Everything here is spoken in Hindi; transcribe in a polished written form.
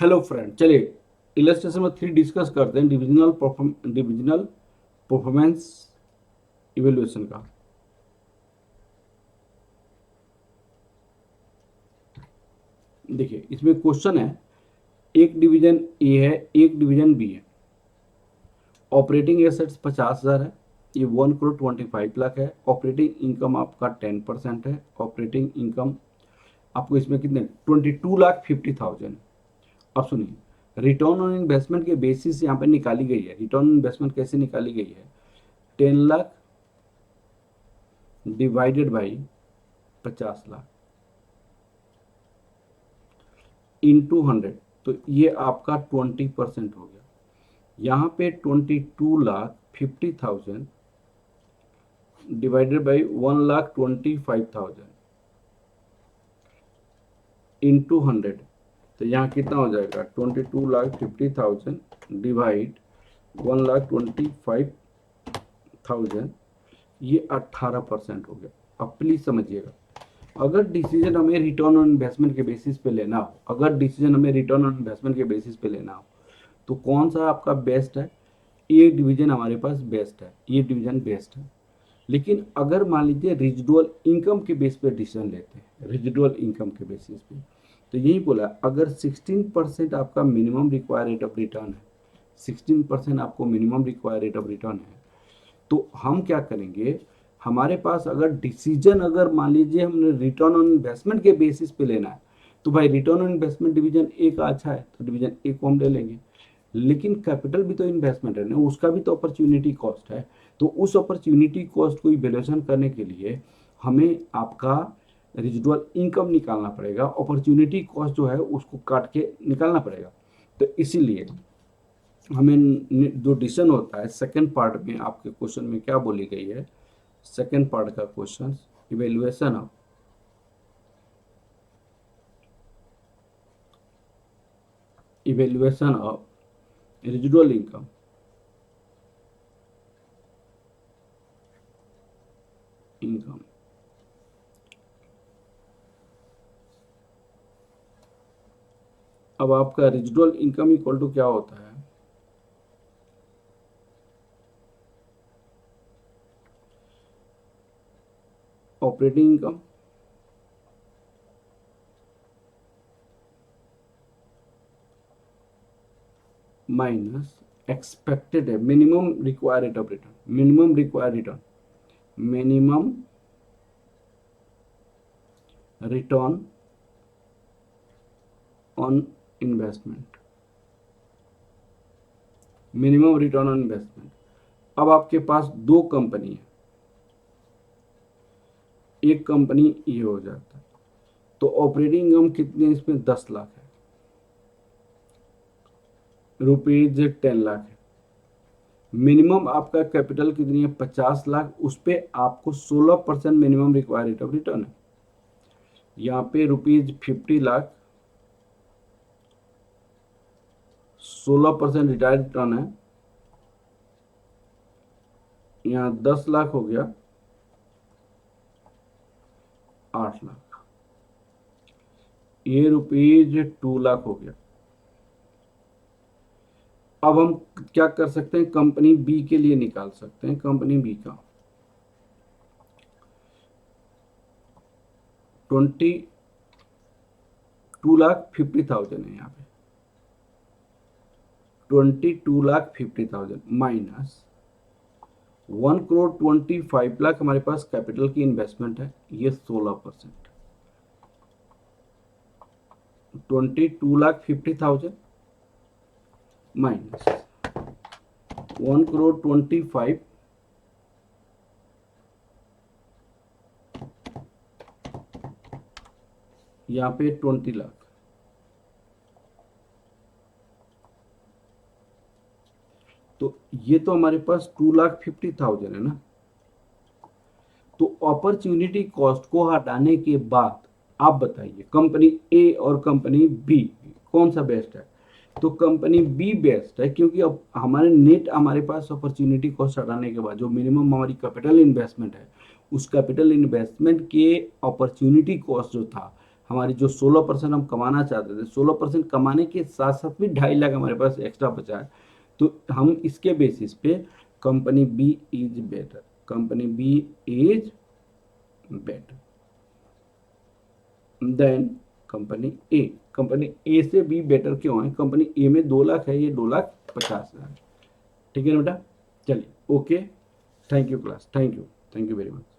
हेलो फ्रेंड, चलिए इलस्ट्रेशन में 3 डिस्कस करते हैं डिविजनल परफॉर्मेंस इवेल्युएशन का। देखिए इसमें क्वेश्चन है, एक डिवीजन ए है, एक डिवीजन बी है। ऑपरेटिंग एसेट्स 50,000 है, ये 1,25,00,000 है। ऑपरेटिंग इनकम आपका 10% है। ऑपरेटिंग इनकम आपको इसमें कितने 22,50,000। अब सुनिए, रिटर्न ऑन इन्वेस्टमेंट के बेसिस यहाँ पे निकाली गई है। रिटर्न ऑन इन्वेस्टमेंट कैसे निकाली गई है? 10,00,000 डिवाइडेड बाई 50,00,000 इंटू 100, तो ये आपका 20% हो गया। यहाँ पे 22,50,000 डिवाइडेड बाई 1,25,000 इंटू 100, तो यहाँ कितना हो जाएगा? 22,50,000 डिवाइड 1,25,000, ये 18% हो गया। अब प्लीज समझिएगा, अगर डिसीजन हमें रिटर्न ऑन इन्वेस्टमेंट के बेसिस पे लेना हो, तो कौन सा आपका बेस्ट है? ये डिवीजन हमारे पास बेस्ट है, ये डिवीजन बेस्ट है। लेकिन अगर मान लीजिए रेजिडुअल इनकम के बेस पे डिसीजन लेते हैं, रेजिडुअल इनकम के बेसिस पे, तो यही बोला, अगर 16% आपका minimum require rate of return है, 16% आपको minimum require rate of return है, तो हम क्या करेंगे? हमारे पास अगर डिसीजन, अगर मान लीजिए हमने रिटर्न ऑन इन्वेस्टमेंट के बेसिस पे लेना है, तो भाई return on investment division A का अच्छा है, तो डिवीजन ए को हम ले लेंगे। लेकिन कैपिटल भी तो इन्वेस्टमेंट है ना, उसका भी तो अपॉर्चुनिटी कॉस्ट है। तो उस अपॉर्चुनिटी कॉस्ट को इवैल्यूएशन करने के लिए हमें आपका रेजिडुअल इनकम निकालना पड़ेगा, अपॉर्चुनिटी कॉस्ट जो है उसको काट के निकालना पड़ेगा। तो इसीलिए हमें जो डिसीजन होता है, सेकंड पार्ट में आपके क्वेश्चन में क्या बोली गई है, सेकंड पार्ट का question, evaluation of residual income अब आपका रेजिडुअल इनकम इक्वल टू क्या होता है? ऑपरेटिंग इनकम माइनस एक्सपेक्टेड है minimum require rate of return, minimum return on investment, minimum return on investment. अब आपके पास दो कंपनी है, एक कंपनी ये हो जाता है, तो ऑपरेटिंग इनकम कितनी है इसमें? 10 लाख है, रुपीज 10 लाख है। मिनिमम आपका कैपिटल कितनी है? 50 लाख। उस पर आपको 16% minimum require rate of return है। यहाँ pay rupees 50 lakh, 16% retired return है। यहाँ 10 लाख हो गया, 8 लाख, ये रुपीज 2 लाख हो गया। अब हम क्या कर सकते हैं? कंपनी बी के लिए निकाल सकते हैं। कंपनी बी का 22,50,000 है, यहाँ पे 22,50,000 माइनस 1,25,00,000 हमारे पास कैपिटल की इन्वेस्टमेंट है, ये 16%, 22,50,000 माइनस 1,25,00,000, यहाँ पे 20 लाख। तो ये तो हमारे पास 2,50,000 है ना। तो अपॉर्चुनिटी कॉस्ट को हटाने के बाद आप बताइए, कंपनी ए और कंपनी बी कौन सा बेस्ट है? तो कंपनी बी बेस्ट है, क्योंकि अब हमारे पास अपॉर्चुनिटी कॉस्ट हटाने के बाद जो मिनिमम हमारी कैपिटल इन्वेस्टमेंट है, उस कैपिटल इन्वेस्टमेंट के अपॉर्चुनिटी कॉस्ट जो था हमारी जो 16% हम कमाना चाहते थे, 16% कमाने के साथ साथ भी 2.5 लाख हमारे पास एक्स्ट्रा बचा है, तो हम इसके बेसिस पे company B is better, company B is better than company A. Company A से बी बेटर क्यों है? कंपनी ए में 2 लाख है, ये 2,50,000। ठीक है ना बेटा? चलिए, okay, thank you class, thank you very much.